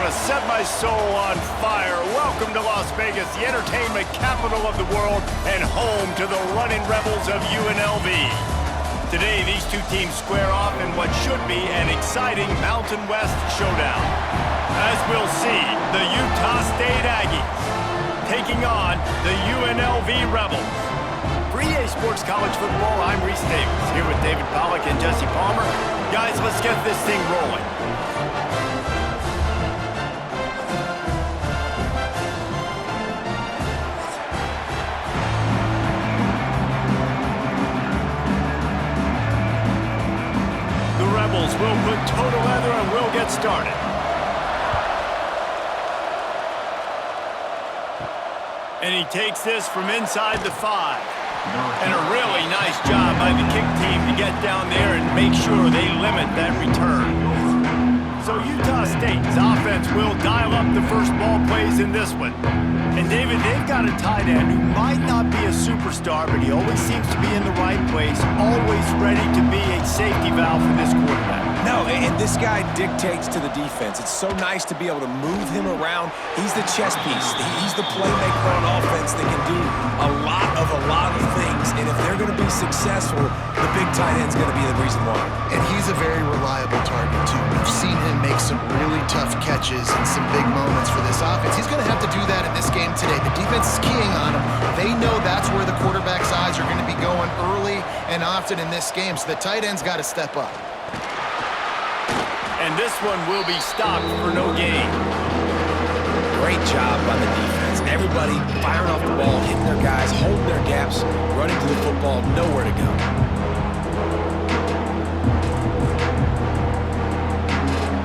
want to set my soul on fire. Welcome to Las Vegas, the entertainment capital of the world and home to the running rebels of UNLV. Today, these two teams square off in what should be an exciting Mountain West showdown. As we'll see, the Utah State Aggies taking on the UNLV Rebels. For EA Sports College Football, I'm Reese Davis, here with David Pollack and Jesse Palmer. Guys, let's get this thing rolling. The Rebels will put total leather and we'll get started. And he takes this from inside the 5. And a really nice job by the kick team to get down there and make sure they limit that return. So Utah State's offense will dial up the first ball plays in this one. And David, they've got a tight end who might not be a superstar, but he always seems to be in the right place, always ready to be a safety valve for this quarterback. No, and this guy dictates to the defense. It's so nice to be able to move him around. He's the chess piece. He's the playmaker on offense that can do a lot of things. And if they're going to be successful, the big tight end's going to be the reason why. And he's a very reliable target, too. We've seen him make some really tough catches and some big moments for this offense. He's going to have to do that in this game today. The defense is keying on him. They know that's where the quarterback's eyes are going to be going early and often in this game, so the tight end's got to step up. And this one will be stopped for no gain. Great job by the defense. Everybody firing off the ball, hitting their guys, holding their gaps, running to the football, nowhere to go.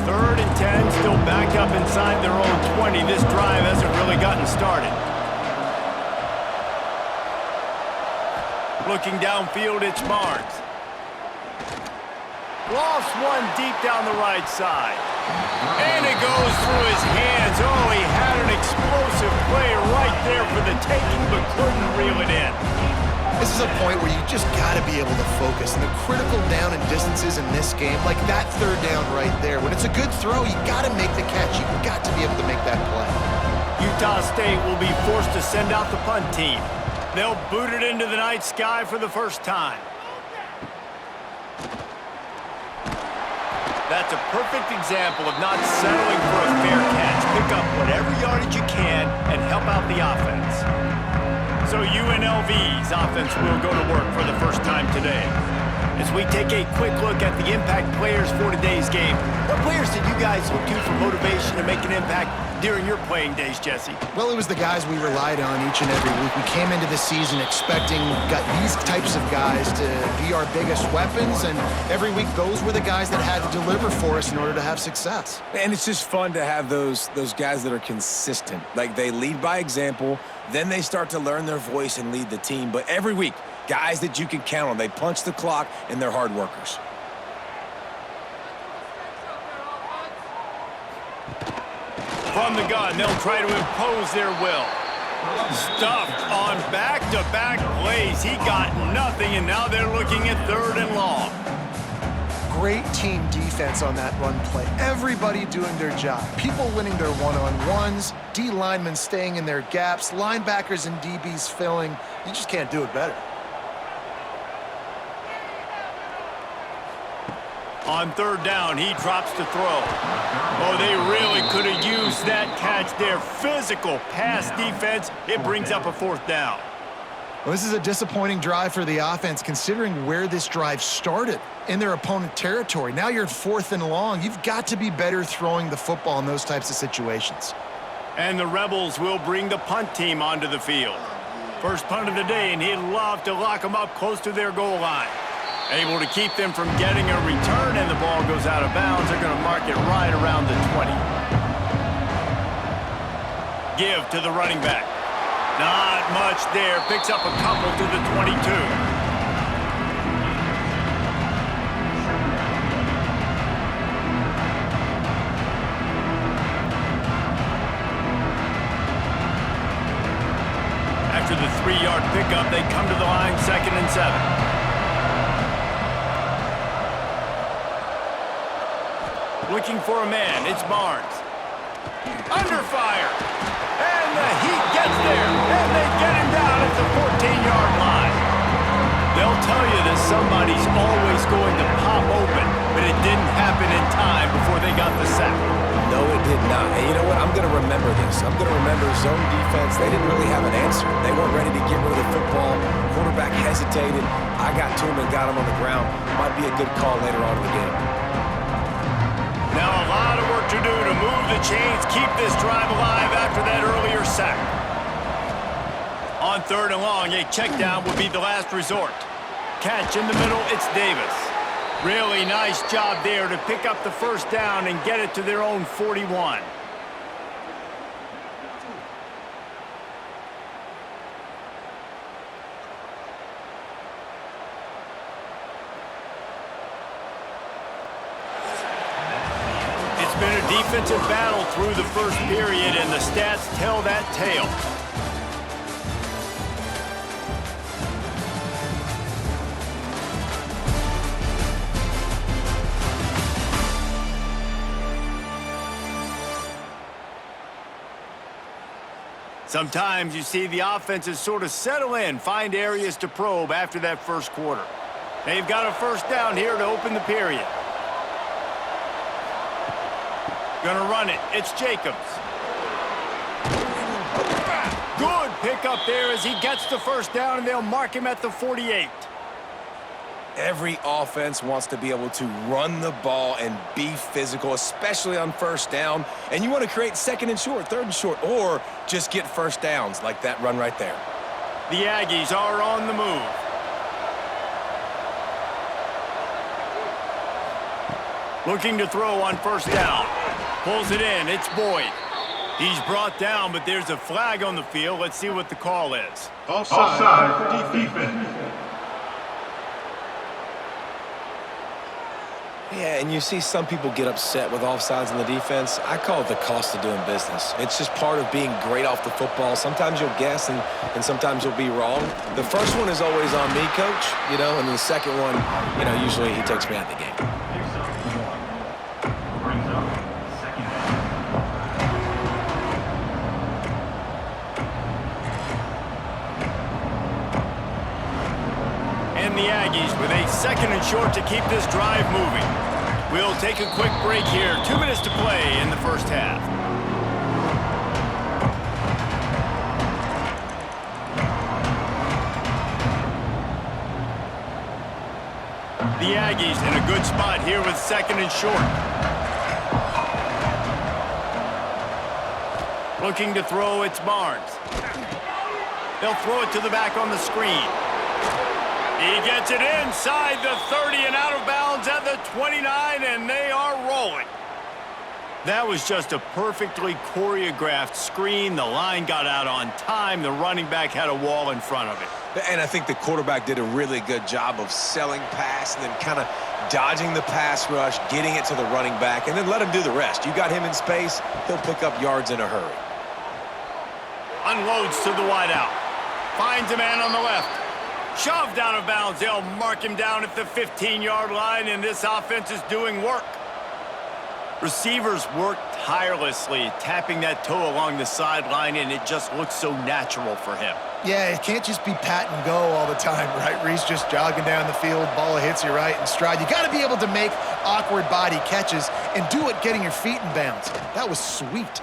Third and 10, still backed up inside their own 20. This drive hasn't really gotten started. Looking downfield, it's Barnes. Lost one deep down the right side. And it goes through his hands. Oh, he had an explosive play right there for the taking, but couldn't reel it in. This is a point where you just got to be able to focus. And the critical down and distances in this game, like that third down right there, when it's a good throw, you got to make the catch. You got to be able to make that play. Utah State will be forced to send out the punt team. They'll boot it into the night sky for the first time. That's a perfect example of not settling for a fair catch. Pick up whatever yardage you can and help out the offense. So UNLV's offense will go to work for the first time today. As we take a quick look at the impact players for today's game, what players did you guys look to for motivation to make an impact during your playing days, Jesse? Well, it was the guys we relied on each and every week. We came into the season expecting these types of guys to be our biggest weapons, and every week those were the guys that had to deliver for us in order to have success. And it's just fun to have those guys that are consistent. Like, they lead by example, then they start to learn their voice and lead the team. But every week, guys that you can count on. They punch the clock, and they're hard workers. From the gun, they'll try to impose their will. Stuffed on back-to-back plays. He got nothing, and now they're looking at third and long. Great team defense on that run play. Everybody doing their job. People winning their one-on-ones, D linemen staying in their gaps, linebackers and DBs filling. You just can't do it better. On third down, he drops to throw. Oh, they really could have used that catch there. Physical pass defense. It brings up a fourth down. Well, this is a disappointing drive for the offense, considering where this drive started in their opponent territory. Now you're at fourth and long. You've got to be better throwing the football in those types of situations. And the Rebels will bring the punt team onto the field. First punt of the day, and he'd love to lock them up close to their goal line. Able to keep them from getting a return, and the ball goes out of bounds. They're going to mark it right around the 20. Give to the running back. Not much there. Picks up a couple to the 22. After the 3-yard pickup, they come to the line, 2nd and 7. Looking for a man. It's Barnes. Under fire. And the heat gets there. And they get him down at the 14-yard line. They'll tell you that somebody's always going to pop open, but it didn't happen in time before they got the sack. No, it did not. And you know what? I'm going to remember this. I'm going to remember zone defense. They didn't really have an answer. They weren't ready to get rid of the football. Quarterback hesitated. I got to him and got him on the ground. Might be a good call later on in the game. Now a lot of work to do to move the chains, keep this drive alive after that earlier sack. On 3rd and long, a check down would be the last resort. Catch in the middle, it's Davis. Really nice job there to pick up the first down and get it to their own 41. It's been a defensive battle through the first period, and the stats tell that tale. Sometimes you see the offenses sort of settle in, find areas to probe after that first quarter. They've got a first down here to open the period. Gonna run it. It's Jacobs. Good pickup there as he gets the first down, and they'll mark him at the 48. Every offense wants to be able to run the ball and be physical, especially on first down. And you want to create 2nd and short, 3rd and short, or just get first downs like that run right there. The Aggies are on the move. Looking to throw on first down. Pulls it in. It's Boyd. He's brought down, but there's a flag on the field. Let's see what the call is. Offside, defense. Yeah, and you see some people get upset with offsides in the defense. I call it the cost of doing business. It's just part of being great off the football. Sometimes you'll guess, and sometimes you'll be wrong. The first one is always on me, Coach, and then the second one, usually he takes me out of the game. And the Aggies with a 2nd and short to keep this drive moving. We'll take a quick break here. 2 minutes to play in the first half. The Aggies in a good spot here with 2nd and short. Looking to throw, it's Barnes. They'll throw it to the back on the screen. He gets it inside the 30 and out of bounds at the 29, and they are rolling. That was just a perfectly choreographed screen. The line got out on time. The running back had a wall in front of it. And I think the quarterback did a really good job of selling pass and then kind of dodging the pass rush, getting it to the running back, and then let him do the rest. You got him in space, he'll pick up yards in a hurry. Unloads to the wideout. Finds a man on the left. Shoved out of bounds. They'll mark him down at the 15-yard line, and this offense is doing work. Receivers work tirelessly, tapping that toe along the sideline, and it just looks so natural for him. Yeah, it can't just be pat and go all the time, right? Reese just jogging down the field, ball hits you right in stride. You got to be able to make awkward body catches and do it getting your feet in bounds. That was sweet.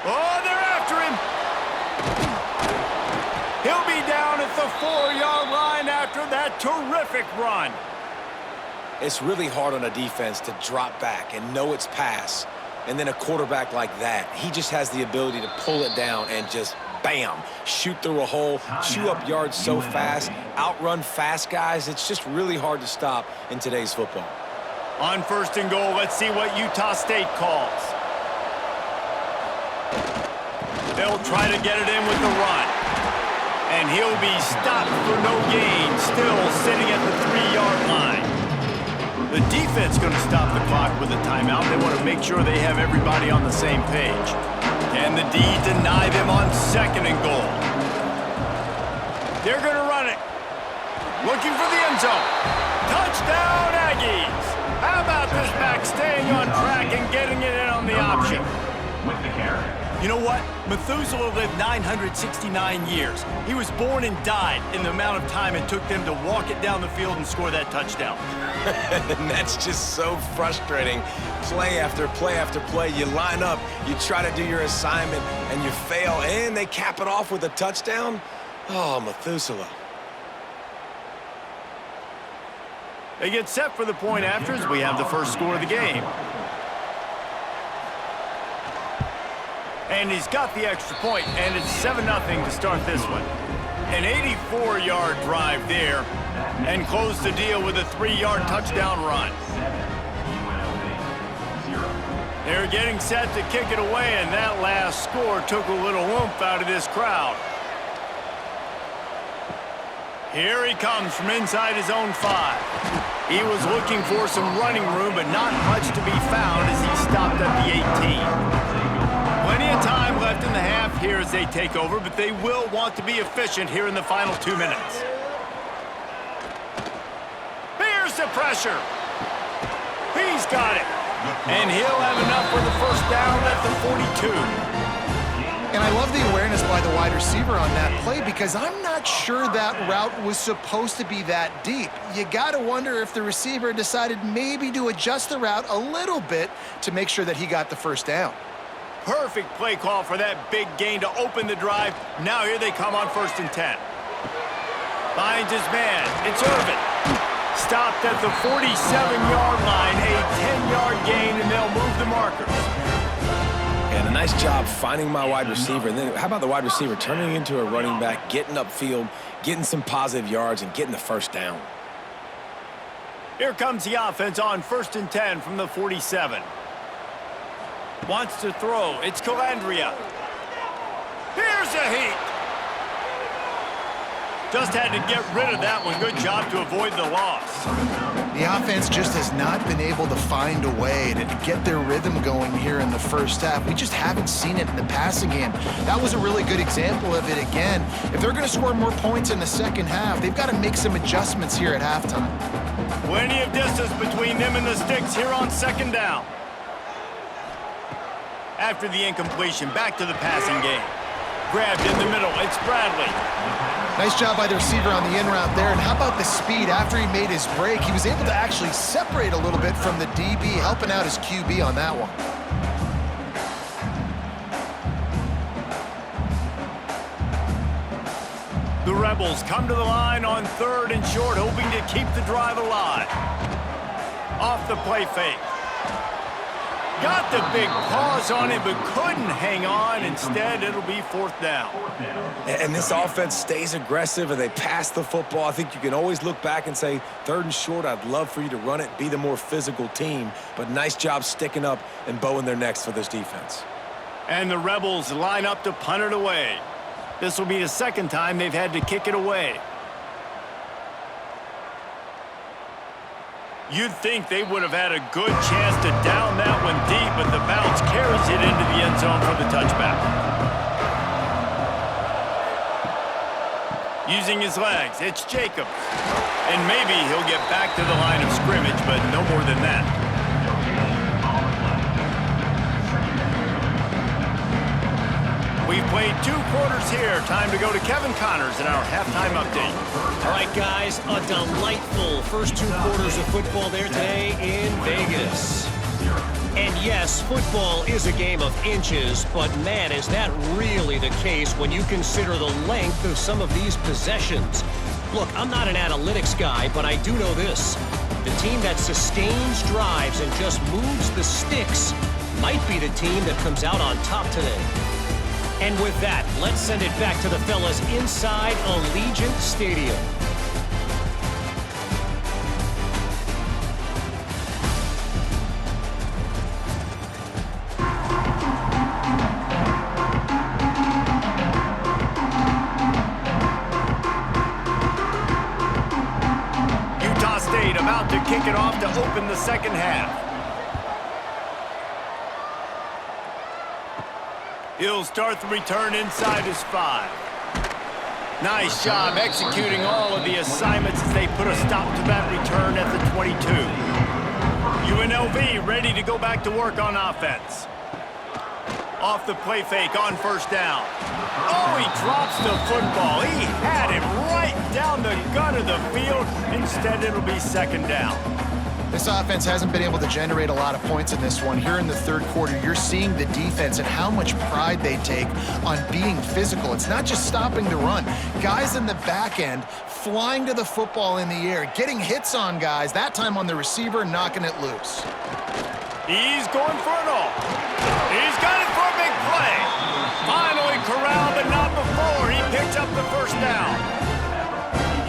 Oh, they're after him. He'll be down at the 4-yard line after that terrific run. It's really hard on a defense to drop back and know it's pass. And then a quarterback like that, he just has the ability to pull it down and just, bam, shoot through a hole, chew up yards so fast, outrun fast guys. It's just really hard to stop in today's football. On 1st and goal, let's see what Utah State calls. They'll try to get it in with the run. And he'll be stopped for no gain, still sitting at the 3-yard line. The defense going to stop the clock with a timeout. They want to make sure they have everybody on the same page. Can the D deny them on 2nd and goal? They're going to run it. Looking for the end zone. Touchdown, Aggies. How about this back staying on track and getting it in on the option? With the carry. You know what? Methuselah lived 969 years. He was born and died in the amount of time it took them to walk it down the field and score that touchdown. And that's just so frustrating. Play after play after play, you line up, you try to do your assignment, and you fail, and they cap it off with a touchdown? Oh, Methuselah. They get set for the point after as we have the first score of the game. And he's got the extra point, and it's 7-0 to start this one. An 84-yard drive there, and close the deal with a 3-yard touchdown run. They're getting set to kick it away, and that last score took a little oomph out of this crowd. Here he comes from inside his own 5. He was looking for some running room, but not much to be found as he stopped at the 18. Plenty of time left in the half here as they take over, but they will want to be efficient here in the final 2 minutes. Here's the pressure. He's got it. And he'll have enough for the first down at the 42. And I love the awareness by the wide receiver on that play because I'm not sure that route was supposed to be that deep. You got to wonder if the receiver decided maybe to adjust the route a little bit to make sure that he got the first down. Perfect play call for that big gain to open the drive. Now here they come on 1st and 10. Finds his man. It's Irvin. Stopped at the 47-yard line. A 10-yard gain, and they'll move the markers. And a nice job finding my wide receiver. And then how about the wide receiver turning into a running back, getting upfield, getting some positive yards, and getting the first down. Here comes the offense on 1st and 10 from the 47. Wants to throw. It's Calandria. Here's a heat. Just had to get rid of that one. Good job to avoid the loss. The offense just has not been able to find a way to get their rhythm going here in the first half. We just haven't seen it in the passing game. That was a really good example of it again. If they're going to score more points in the second half, they've got to make some adjustments here at halftime. Plenty of distance between them and the sticks here on 2nd down. After the incompletion, back to the passing game. Grabbed in the middle, it's Bradley. Nice job by the receiver on the in route there. And how about the speed? After he made his break, he was able to actually separate a little bit from the DB, helping out his QB on that one. The Rebels come to the line on 3rd and short, hoping to keep the drive alive. Off the play fake. Got the big pause on it, but couldn't hang on. Instead, it'll be 4th down. And this offense stays aggressive, and they pass the football. I think you can always look back and say, 3rd and short, I'd love for you to run it, be the more physical team. But nice job sticking up and bowing their necks for this defense. And the Rebels line up to punt it away. This will be the 2nd time they've had to kick it away. You'd think they would have had a good chance to down that one deep, but the bounce carries it into the end zone for the touchback. Using his legs, it's Jacobs. And maybe he'll get back to the line of scrimmage, but no more than that. We've played 2 quarters here. Time to go to Kevin Connors in our halftime update. All right, guys, a delightful first 2 quarters of football there today in Vegas. And yes, football is a game of inches, but man, is that really the case when you consider the length of some of these possessions. Look, I'm not an analytics guy, but I do know this. The team that sustains drives and just moves the sticks might be the team that comes out on top today. And with that, let's send it back to the fellas inside Allegiant Stadium. Utah State about to kick it off to open the second half. He'll start the return inside his 5. Nice job executing all of the assignments as they put a stop to that return at the 22. UNLV ready to go back to work on offense. Off the play fake on first down. Oh, he drops the football. He had it right down the gut of the field. Instead, it'll be second down. This offense hasn't been able to generate a lot of points in this one. Here in the third quarter, you're seeing the defense and how much pride they take on being physical. It's not just stopping the run. Guys in the back end flying to the football in the air, getting hits on guys, that time on the receiver, knocking it loose. He's going for it all. He's got it for a big play. Finally corralled, but not before. He picks up the first down.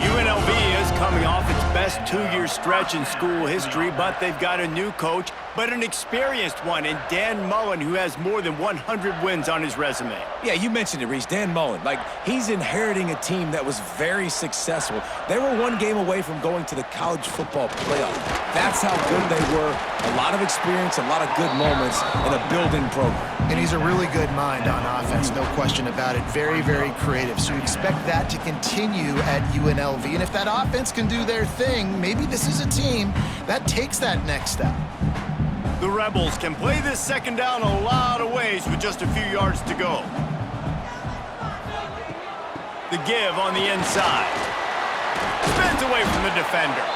UNLV is coming off its best two-year stretch in school history, but they've got a new coach, but an experienced one in Dan Mullen, who has more than 100 wins on his resume. Yeah, you mentioned it, Reese. Dan Mullen. Like, he's inheriting a team that was very successful. They were one game away from going to the college football playoff. That's how good they were. A lot of experience, a lot of good moments in a building program. And he's a really good mind on offense, no question about it. Very, very creative. So you expect that to continue at UNLV. And if that offense can do their thing, maybe this is a team that takes that next step. The Rebels can play this second down a lot of ways with just a few yards to go. The give on the inside. Spins away from the defender.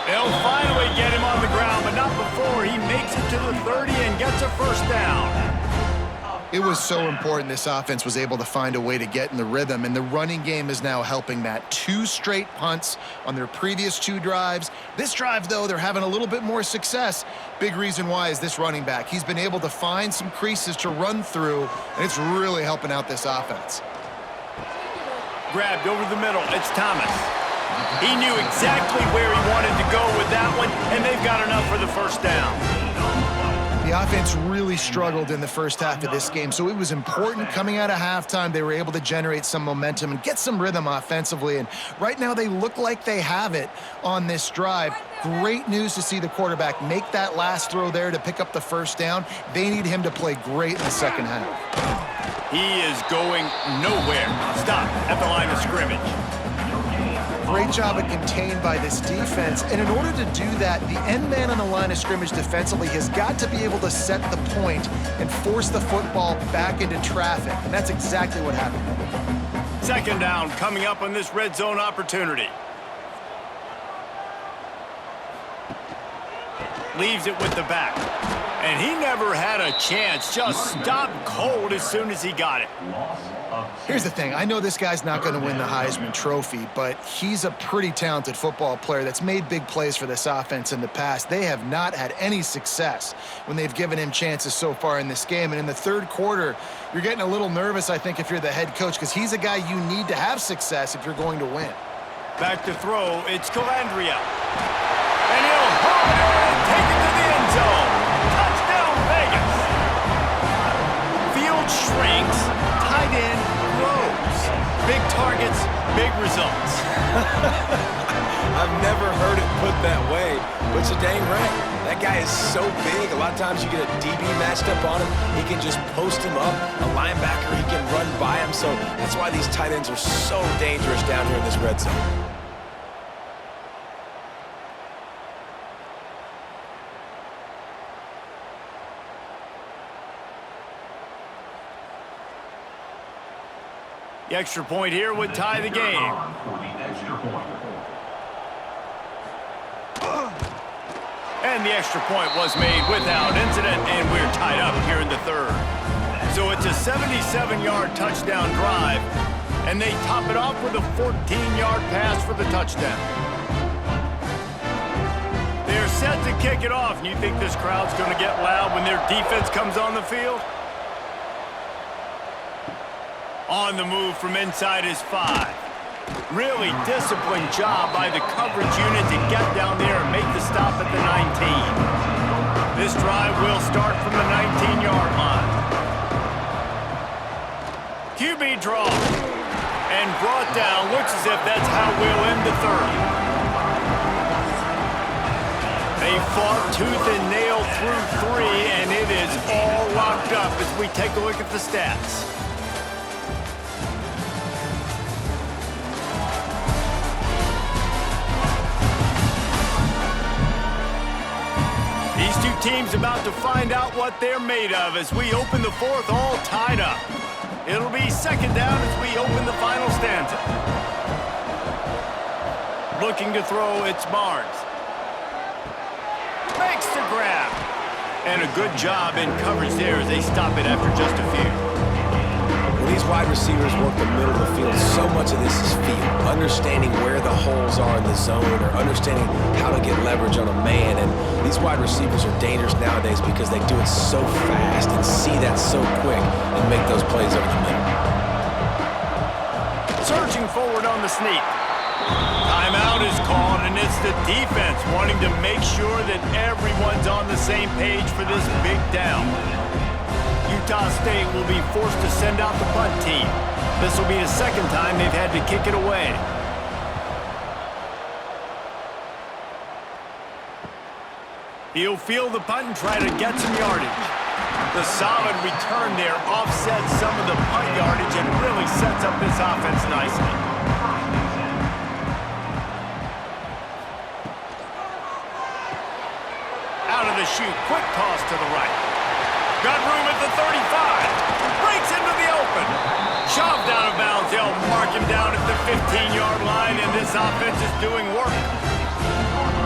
They'll finally get him on the ground, but not before he makes it to the 30 and gets a first down. It was so important this offense was able to find a way to get in the rhythm, and the running game is now helping that. 2 straight punts on their previous 2 drives. This drive, though, they're having a little bit more success. Big reason why is this running back. He's been able to find some creases to run through, and it's really helping out this offense. Grabbed over the middle. It's Thomas. He knew exactly where he wanted to go with that one, and they've got enough for the first down. The offense really struggled in the first half of this game, so it was important coming out of halftime. They were able to generate some momentum and get some rhythm offensively, and right now they look like they have it on this drive. Great news to see the quarterback make that last throw there to pick up the first down. They need him to play great in the second half. He is going nowhere. Stop at the line of scrimmage. Great job of contained by this defense, and in order to do that, the end man on the line of scrimmage defensively has got to be able to set the point and force the football back into traffic, and that's exactly what happened. Second down coming up on this red zone opportunity. Leaves it with the back, and he never had a chance. Just stopped cold as soon as he got it. Here's the thing. I know this guy's not going to win the Heisman Trophy, but he's a pretty talented football player that's made big plays for this offense in the past. They have not had any success when they've given him chances so far in this game. And in the third quarter, you're getting a little nervous, I think, if you're the head coach, because he's a guy you need to have success if you're going to win. Back to throw. It's Calandria. And he'll hold it and take it to the end zone. Touchdown, Vegas. Field shrinks. Tight end grows. Big targets, big results. I've never heard it put that way, but you're dang right. That guy is so big. A lot of times you get a DB matched up on him. He can just post him up. A linebacker, he can run by him. So that's why these tight ends are so dangerous down here in this red zone. The extra point here would tie the game. And the extra point was made without incident, and we're tied up here in the third. So it's a 77-yard touchdown drive, and they top it off with a 14-yard pass for the touchdown. They're set to kick it off, and you think this crowd's going to get loud when their defense comes on the field? On the move from inside his 5. Really disciplined job by the coverage unit to get down there and make the stop at the 19. This drive will start from the 19-yard line. QB draw. And brought down. Looks as if that's how we'll end the third. They fought tooth and nail through 3, and it is all locked up as we take a look at the stats. These two teams about to find out what they're made of as we open the fourth all tied up. It'll be second down as we open the final stanza. Looking to throw, it's Barnes. Makes the grab. And a good job in coverage there as they stop it after just a few. When these wide receivers work the middle of the field, so much of this is feel. Understanding where the holes are in the zone or understanding how to get leverage on a man. And these wide receivers are dangerous nowadays because they do it so fast and see that so quick and make those plays over the middle. Surging forward on the sneak. Timeout is called, and it's the defense wanting to make sure that everyone's on the same page for this big down. Utah State will be forced to send out the punt team. This will be the second time they've had to kick it away. He'll field the punt and try to get some yardage. The solid return there offsets some of the punt yardage and really sets up this offense nicely. Out of the chute, quick toss to the right. Got room at the 35. Breaks into the open. Shoved out of bounds. They'll mark him down at the 15-yard line, and this offense is doing work.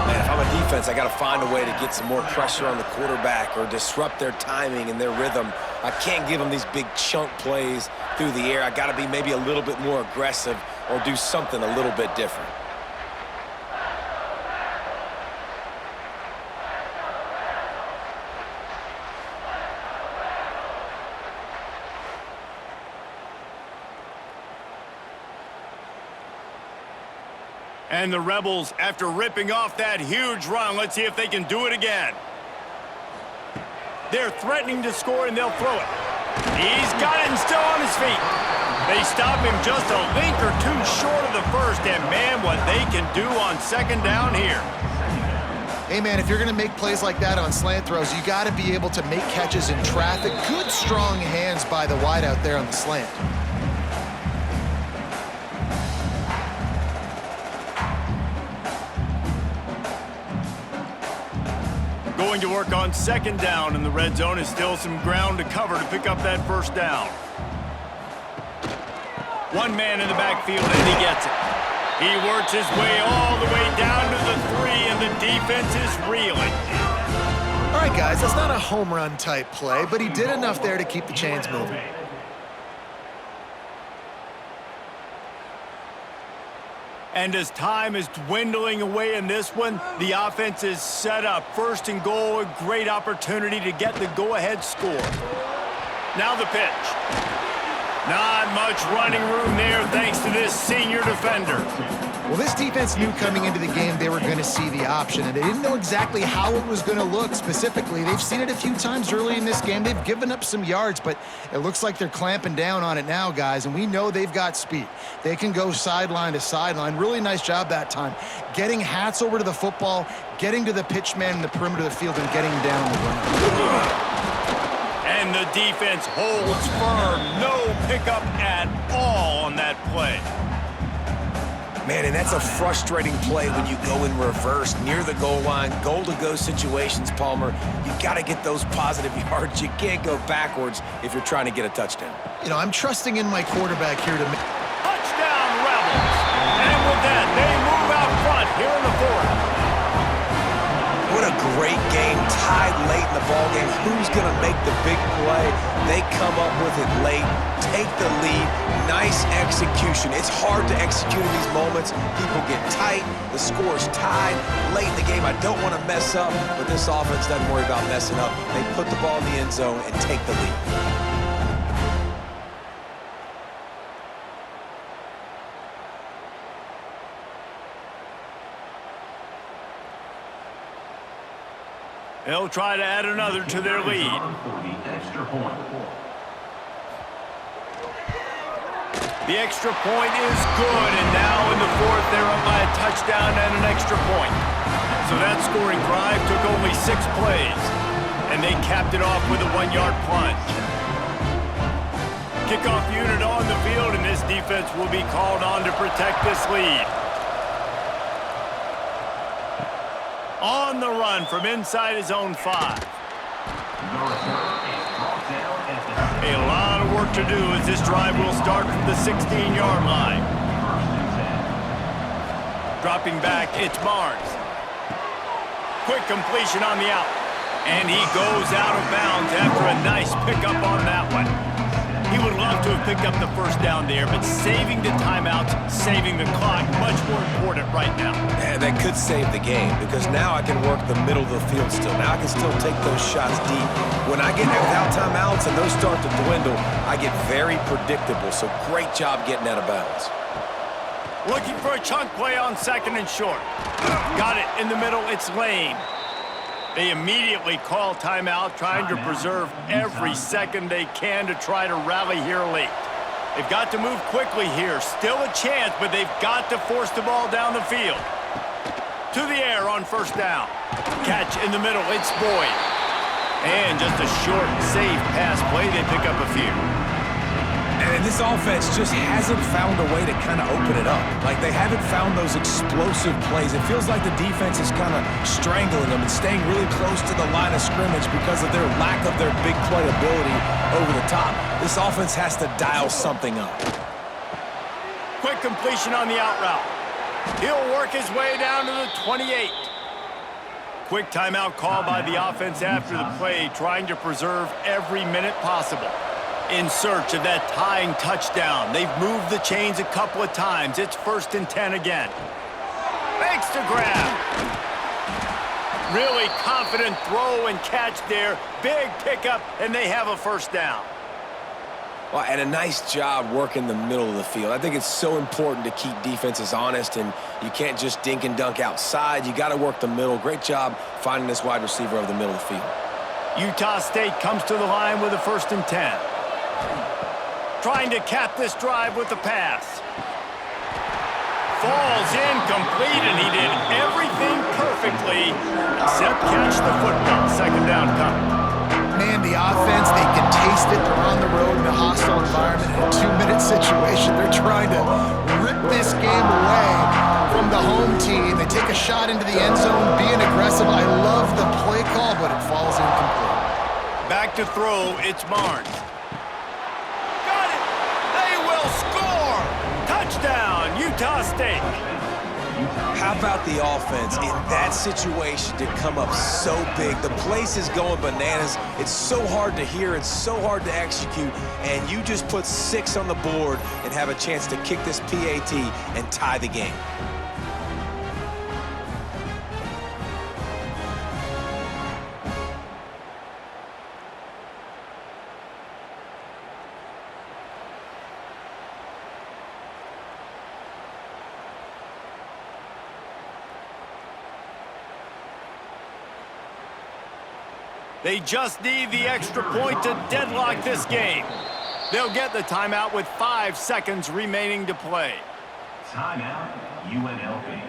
Man, if I'm a defense, I got to find a way to get some more pressure on the quarterback or disrupt their timing and their rhythm. I can't give them these big chunk plays through the air. I got to be maybe a little bit more aggressive or do something a little bit different. And the Rebels, after ripping off that huge run, let's see if they can do it again. They're threatening to score, and they'll throw it. He's got it and still on his feet. They stop him just a link or two short of the first, and man, what they can do on second down here. Hey, man, if you're going to make plays like that on slant throws, you got to be able to make catches in traffic. Good, strong hands by the wide out there on the slant. Going to work on second down, and the red zone is still some ground to cover to pick up that first down. One man in the backfield, and he gets it. He works his way all the way down to the 3, and the defense is reeling. All right, guys, that's not a home run type play, but he did enough there to keep the chains moving. And as time is dwindling away in this one, the offense is set up. First and goal, a great opportunity to get the go-ahead score. Now the pitch. Not much running room there thanks to this senior defender. Well, this defense knew coming into the game they were going to see the option, and they didn't know exactly how it was going to look specifically. They've seen it a few times early in this game. They've given up some yards, but it looks like they're clamping down on it now, guys, and we know they've got speed. They can go sideline to sideline. Really nice job that time. Getting Hats over to the football, getting to the pitch man in the perimeter of the field, and getting down the run. And the defense holds firm. No pickup at all on that play. Man, and that's a frustrating play when you go in reverse near the goal line, goal-to-go situations, Palmer. You got to get those positive yards. You can't go backwards if you're trying to get a touchdown. You know, I'm trusting in my quarterback here to make... Touchdown, Rebels. And with that, they move out front here in the fourth. What a great game, tied late in the ballgame. Who's going to make the big play? They come up with it late, take the lead. Nice execution. It's hard to execute in these moments. People get tight. The score's tied late in the game. I don't want to mess up, but this offense doesn't worry about messing up. They put the ball in the end zone and take the lead. They'll try to add another to their lead. The extra point is good, and now in the fourth, they're up by a touchdown and an extra point. So that scoring drive took only 6 plays, and they capped it off with a 1-yard plunge. Kickoff unit on the field, and this defense will be called on to protect this lead. On the run from inside his own 5. A lot of work to do as this drive will start from the 16-yard line. Dropping back, it's Barnes. Quick completion on the out. And he goes out of bounds after a nice pickup on that one. He would love to have picked up the first down there, but saving the timeouts, saving the clock, much more important right now. And that could save the game, because now I can work the middle of the field still. Now I can still take those shots deep. When I get without timeouts and those start to dwindle, I get very predictable. So great job getting out of bounds. Looking for a chunk play on 2nd and short. Got it in the middle, it's Lane. They immediately call timeout, trying to preserve every second they can to try to rally here late. They've got to move quickly here. Still a chance, but they've got to force the ball down the field. To the air on 1st down. Catch in the middle, it's Boyd. And just a short, safe pass play, they pick up a few. And this offense just hasn't found a way to kind of open it up. Like, they haven't found those explosive plays. It feels like the defense is kind of strangling them and staying really close to the line of scrimmage because of their lack of their big play ability over the top. This offense has to dial something up. Quick completion on the out route. He'll work his way down to the 28. Quick timeout call by the offense after the play, trying to preserve every minute possible. In search of that tying touchdown. They've moved the chains a couple of times. It's 1st and 10 again. Makes the grab. Really confident throw and catch there. Big pickup, and they have a 1st down. Well, and a nice job working the middle of the field. I think it's so important to keep defenses honest, and you can't just dink and dunk outside. You got to work the middle. Great job finding this wide receiver over the middle of the field. Utah State comes to the line with a 1st and 10. Trying to cap this drive with the pass. Falls incomplete, and he did everything perfectly except catch the football. 2nd down coming. Man, the offense, they can taste it. They're on the road in a hostile environment in a 2-minute situation. They're trying to rip this game away from the home team. They take a shot into the end zone, being aggressive. I love the play call, but it falls incomplete. Back to throw, it's Barnes. Score! Touchdown, Utah State. How about the offense in that situation to come up so big? The place is going bananas. It's so hard to hear. It's so hard to execute. And you just put 6 on the board and have a chance to kick this PAT and tie the game. They just need the extra point to deadlock this game. They'll get the timeout with 5 seconds remaining to play. Timeout, UNLV.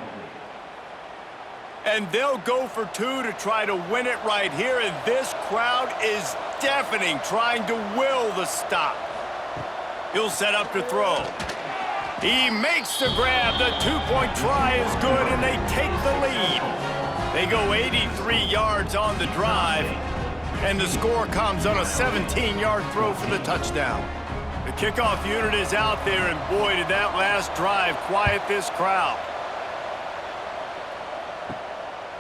And they'll go for 2 to try to win it right here, and this crowd is deafening, trying to will the stop. He'll set up to throw. He makes the grab. The 2-point try is good, and they take the lead. They go 83 yards on the drive, and the score comes on a 17-yard throw for the touchdown. The kickoff unit is out there, and boy, did that last drive quiet this crowd.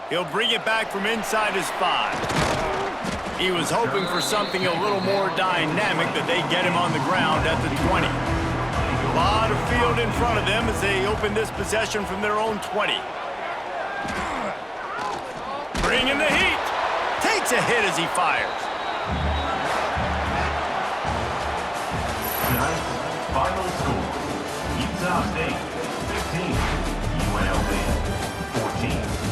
He'll bring it back from inside his 5. He was hoping for something a little more dynamic, but they get him on the ground at the 20. A lot of field in front of them as they open this possession from their own 20. Bringing the heat. Takes a hit as he fires. Tonight's final score, Utah State 15, UNLV 14.